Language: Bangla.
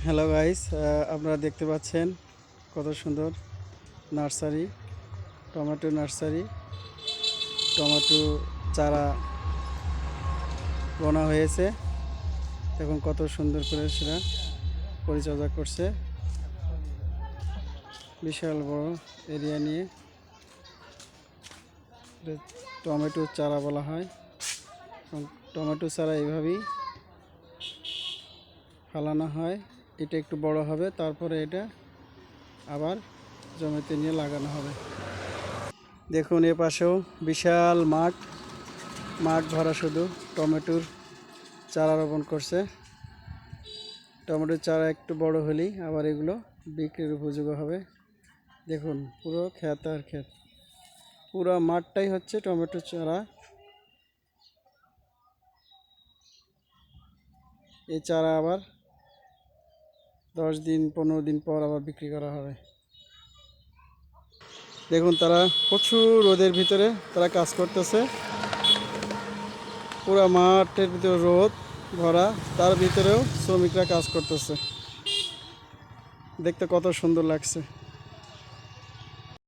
হ্যালো গাইস, আপনারা দেখতে পাচ্ছেন কত সুন্দর নার্সারি, টমেটো নার্সারি। টমেটো চারা বোনা হয়েছে। দেখুন কত সুন্দর করে সেটা পরিচর্যা করছে। বিশাল বড় এরিয়া নিয়ে টমেটো চারা বলা হয়। টমেটো চারা এইভাবেই ফালানো হয়। এটা একটু বড় হবে, তারপরে এটা আবার জমিতে নিয়ে লাগানো হবে। দেখুন এ পাশেও বিশাল মাঠ ভরা শুধু টমেটোর চারা রোপণ করছে। টমেটোর চারা একটু বড় হলেই আবার এগুলো বিক্রির উপযোগী হবে। দেখুন পুরো ক্ষেত আর ক্ষেত, পুরো মাঠটাই হচ্ছে টমেটো চারা। এই চারা আবার 10 দিন 15 দিন পর আবার বিক্রি করা হবে। দেখুন তারা প্রচুর রোদের ভিতরে তারা কাজ করতেছে। পুরো মাঠের ভিতরে রোদ ভরা, তার ভিতরেও শ্রমিকরা কাজ করতেছে। দেখতে কত সুন্দর লাগছে।